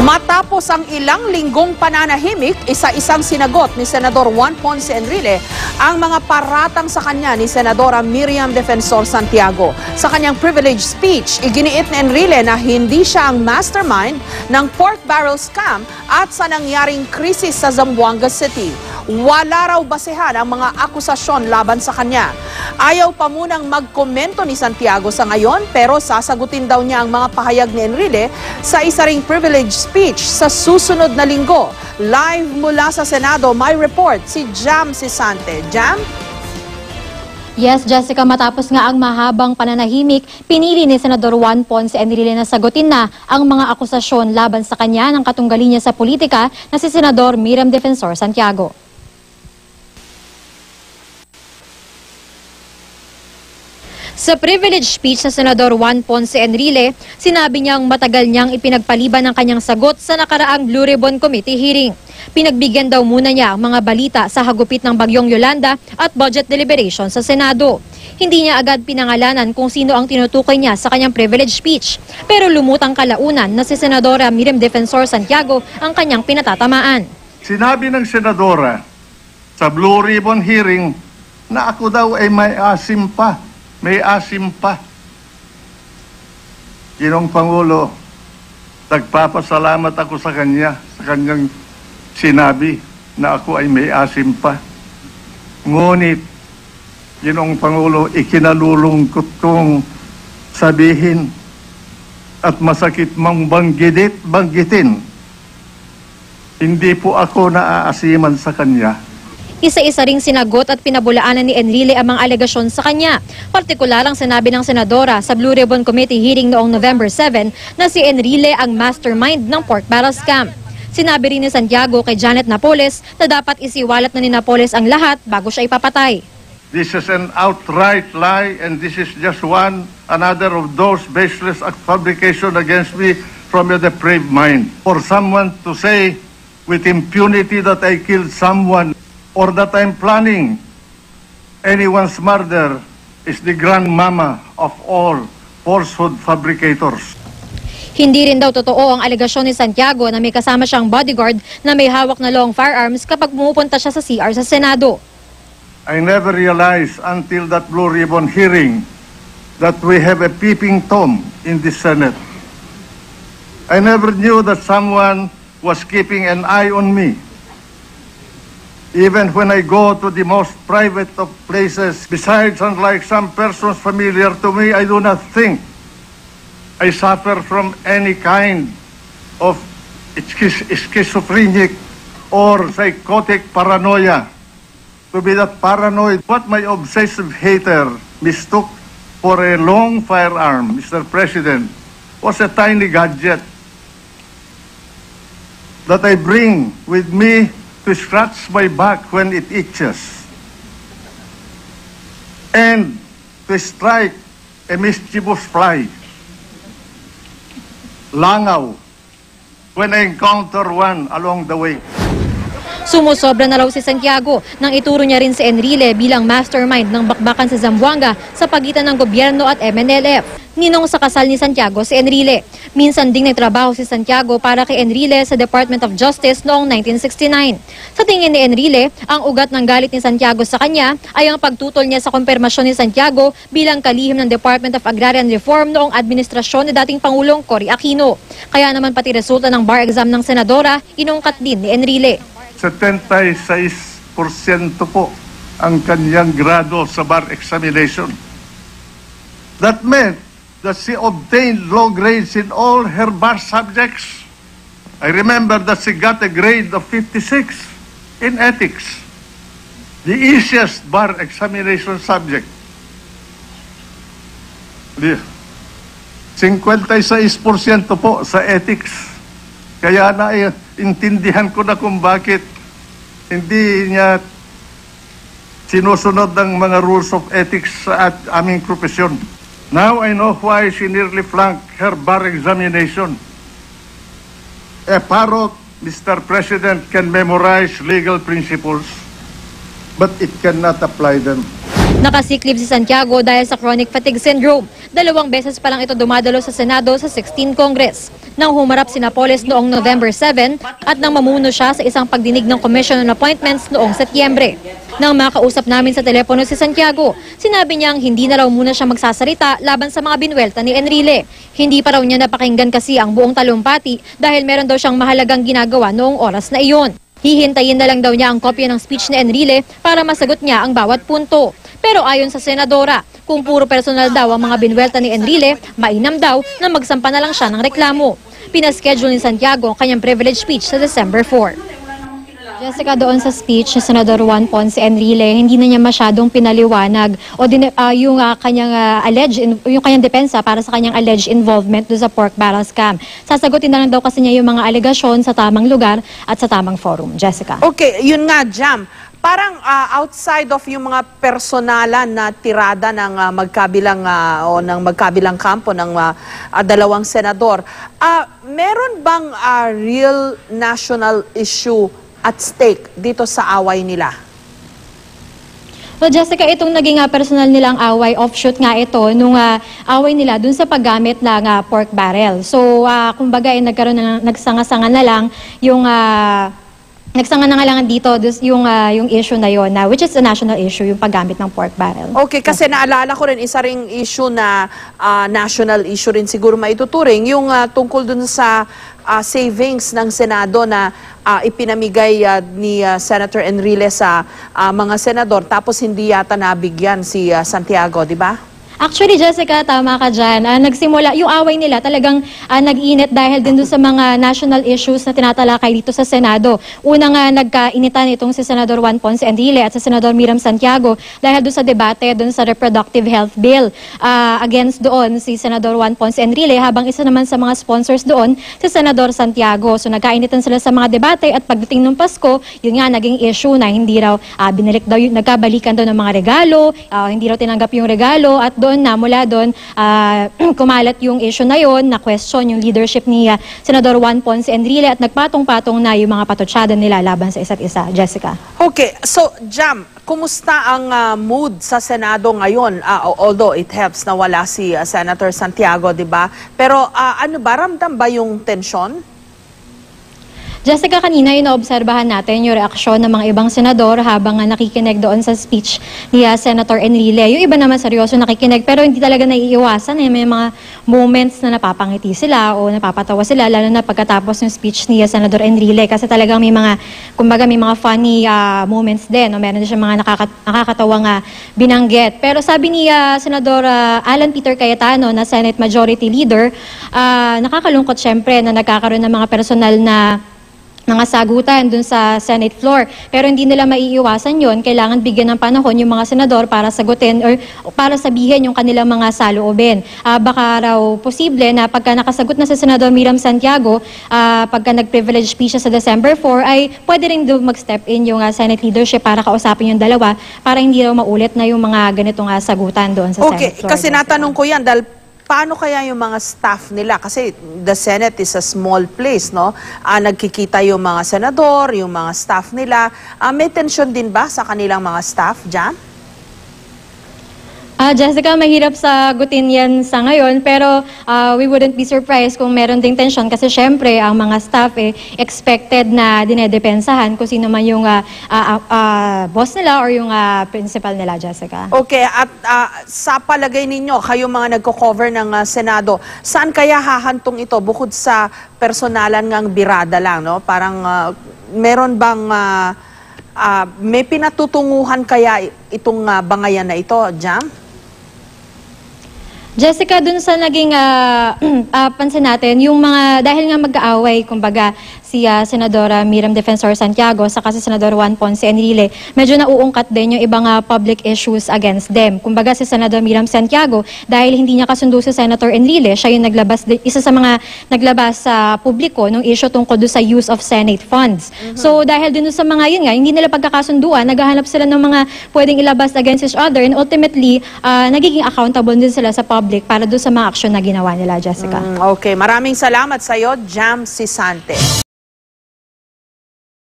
Matapos ang ilang linggong pananahimik, isa-isang sinagot ni Senador Juan Ponce Enrile ang mga paratang sa kanya ni Senadora Miriam Defensor Santiago. Sa kanyang privilege speech, iginiit ni Enrile na hindi siya ang mastermind ng pork barrel scam at sa nangyaring krisis sa Zamboanga City. Wala raw basehan ang mga akusasyon laban sa kanya. Ayaw pa munang magkomento ni Santiago sa ngayon, pero sasagutin daw niya ang mga pahayag ni Enrile sa isa ring privilege speech sa susunod na linggo. Live mula sa Senado, may report si Jam Sisante. Jam? Yes, Jessica, matapos nga ang mahabang pananahimik, pinili ni Senador Juan Ponce Enrile na sagutin na ang mga akusasyon laban sa kanya ng katunggali niya sa politika na si Senador Miriam Defensor Santiago. Sa privilege speech sa Senador Juan Ponce Enrile, sinabi niyang matagal niyang ipinagpaliban ang kanyang sagot sa nakaraang Blue Ribbon Committee hearing. Pinagbigyan daw muna niya ang mga balita sa hagupit ng Bagyong Yolanda at budget deliberation sa Senado. Hindi niya agad pinangalanan kung sino ang tinutukoy niya sa kanyang privilege speech, pero lumutang kalaunan na si Senadora Miriam Defensor Santiago ang kanyang pinatatamaan. Sinabi ng Senadora sa Blue Ribbon hearing na ako daw ay may asim pa. May asim pa. Ginong Pangulo, nagpapasalamat ako sa kanya, sa kanyang sinabi na ako ay may asim pa. Ngunit, Ginong Pangulo, ikinalulungkot kong sabihin at masakit mang banggitin. Hindi po ako naaasiman sa kanya. Isa-isa ring sinagot at pinabulaanan ni Enrile ang mga alegasyon sa kanya. Partikular ang sinabi ng Senadora sa Blue Ribbon Committee hearing noong November 7 na si Enrile ang mastermind ng pork barrel scam. Sinabi rin ni Santiago kay Janet Napoles na dapat isiwalat na ni Napoles ang lahat bago siya ipapatay. This is an outright lie and this is just another of those baseless fabrication against me from a depraved mind. For someone to say with impunity that I killed someone or that I'm planning anyone's murder is the grandmama of all falsehood fabricators. Hindi rin daw totoo ang alegasyon ni Santiago na may kasama siyang bodyguard na may hawak na long firearms kapag pumupunta siya sa CR sa Senado. I never realized until that Blue Ribbon hearing that we have a peeping Tom in the Senate. I never knew that someone was keeping an eye on me. Even when I go to the most private of places, besides, unlike some persons familiar to me, I do not think I suffer from any kind of schizophrenic or psychotic paranoia. To be that paranoid, what my obsessive hater mistook for a long firearm, Mr. President, was a tiny gadget that I bring with me to scratch my back when it itches, and to strike a mischievous fly, langaw, when I encounter one along the way. Sumusobra na raw si Santiago nang ituro niya rin si Enrile bilang mastermind ng bakbakan sa Zamboanga sa pagitan ng gobyerno at MNLF. Ninong sa kasal ni Santiago si Enrile. Minsan ding nagtrabaho si Santiago para kay Enrile sa Department of Justice noong 1969. Sa tingin ni Enrile, ang ugat ng galit ni Santiago sa kanya ay ang pagtutol niya sa kumpirmasyon ni Santiago bilang kalihim ng Department of Agrarian Reform noong administrasyon ni dating Pangulong Cory Aquino. Kaya naman pati resulta ng bar exam ng Senadora, inungkat din ni Enrile. 76% po ang kanyang grado sa bar examination. That meant that she obtained low grades in all her bar subjects. I remember that she got a grade of 56 in ethics, the easiest bar examination subject. 56% po sa ethics. Kaya intindihan ko na kung bakit hindi niya sinusunod ng mga rules of ethics sa aming profesyon. Now I know why she nearly flunked her bar examination. A parrot, Mr. President, can memorize legal principles, but it cannot apply them. Nakasiklib si Santiago dahil sa chronic fatigue syndrome. 2 beses pa lang ito dumadalo sa Senado sa 16th Congress. Nang humarap si Napoles noong November 7 at nang mamuno siya sa isang pagdinig ng Commission on Appointments noong Setyembre. Nang makausap namin sa telepono si Santiago, sinabi niyang hindi na raw muna siya magsasalita laban sa mga binwelta ni Enrile. Hindi pa raw niya napakinggan kasi ang buong talumpati dahil meron daw siyang mahalagang ginagawa noong oras na iyon. Hihintayin na lang daw niya ang kopya ng speech ni Enrile para masagot niya ang bawat punto. Pero ayon sa senadora, kung puro personal daw ang mga binwelta ni Enrile, mainam daw na magsampa na lang siya ng reklamo. Pinaschedule ni Santiago ang kanyang privilege speech sa December 4. Jessica, doon sa speech ni Senador Juan Ponce Enrile, hindi na niya masyadong pinaliwanag o yung kanyang depensa para sa kanyang alleged involvement do sa pork barrel scam. Sasagutin na lang daw kasi niya yung mga alegasyon sa tamang lugar at sa tamang forum. Jessica. Okay, yun nga, Jam. Parang outside of yung mga personalan na tirada ng magkabilang kampo ng dalawang senador, meron bang real national issue at stake dito sa away nila? Well, Jessica, itong naging personal nilang away, offshoot nga ito, nung away nila dun sa paggamit ng pork barrel. So, kumbaga, nagkaroon na, nagsanga-sanga na lang yung nagsanga na nga lang dito yung issue na yon, which is a national issue, yung paggamit ng pork barrel. Okay, kasi naalala ko rin, isa ring issue na national issue rin siguro maituturing, yung tungkol dun sa savings ng Senado na ipinamigay ni Senator Enrile sa mga senador, tapos hindi yata nabigyan si Santiago, di ba? Actually, Jessica, tama ka dyan. Nagsimula, yung away nila talagang nag-init dahil din doon sa mga national issues na tinatalakay dito sa Senado. Unang nagkainitan itong si Senador Juan Ponce Enrile at si Senador Miriam Santiago dahil doon sa debate, doon sa reproductive health bill. Against doon si Senador Juan Ponce Enrile, habang isa naman sa mga sponsors doon, si Senador Santiago. So nagkainitan sila sa mga debate at pagdating ng Pasko, yun nga naging issue na hindi raw nagkabalikan daw ng mga regalo, hindi raw tinanggap yung regalo at mula doon, kumalat yung issue na yon, na question yung leadership ni Senador Juan Ponce Enrile at nagpatong-patong na yung mga patutsada nila laban sa isa't isa. Jessica. Okay, so Jam, kumusta ang mood sa Senado ngayon? Although it helps na wala si Senator Santiago, di ba? Pero ano ba, ramdam ba yung tensyon? Jessica, kanina inoobserbahan natin yung reaksyon ng mga ibang senador habang nakikinig doon sa speech ni Senator Enrile. Yung iba naman seryoso nakikinig pero hindi talaga naiiwasan. May mga moments na napapangiti sila o napapatawa sila, lalo na pagkatapos ng speech ni Senador Enrile kasi talagang may mga, kumbaga may mga funny moments din. No? Meron din siya mga nakakatawang binanggit. Pero sabi ni Senador Alan Peter Cayetano na Senate Majority Leader, nakakalungkot syempre na nagkakaroon ng mga personal na mga sagutan dun sa Senate floor. Pero hindi nila maiiwasan yon. Kailangan bigyan ng panahon yung mga senador para sagutin or para sabihin yung kanilang mga saloobin. Baka raw posible na pagka nakasagot na si Senador Miriam Santiago, pagka nag-privilege speech sa December 4, ay pwede rin mag-step in yung Senate leadership para kausapin yung dalawa para hindi raw maulit na yung mga ganitong sagutan doon sa Senate floor. Kasi natanong ko yan dahil paano kaya yung mga staff nila? Kasi the Senate is a small place, no? Nagkikita yung mga senador, yung mga staff nila. May tension din ba sa kanilang mga staff, Jam? Jessica, mahirap sagutin yan sa ngayon pero we wouldn't be surprised kung meron ding tension kasi syempre ang mga staff expected na dinedepensahan kung sino man yung boss nila or yung principal nila, Jessica. Okay, at sa palagay ninyo, kayong mga nagko-cover ng Senado, saan kaya hahantong ito bukod sa personalan ngang birada lang, no? Parang meron bang may pinatutunguhan kaya itong bangayan na ito, Jam? Jessica, dun sa naging pansin natin, yung mga, dahil nga mag-aaway, kumbaga, si Senadora Miriam Defensor Santiago sa si Senador Juan Ponce Enrile, medyo nauungkat din yung ibang public issues against them. Kumbaga si Senador Miriam Santiago, dahil hindi niya kasundo si Senator Enrile, siya yung naglabas, isa sa mga naglabas sa publiko ng issue tungkol sa use of Senate funds. So dahil dun sa mga yun nga, hindi nila pagkakasunduan, naghahanap sila ng mga pwedeng ilabas against each other and ultimately, nagiging accountable din sila sa public para doon sa mga aksyon na ginawa nila, Jessica. Okay, maraming salamat sa iyo, Jam Sisante.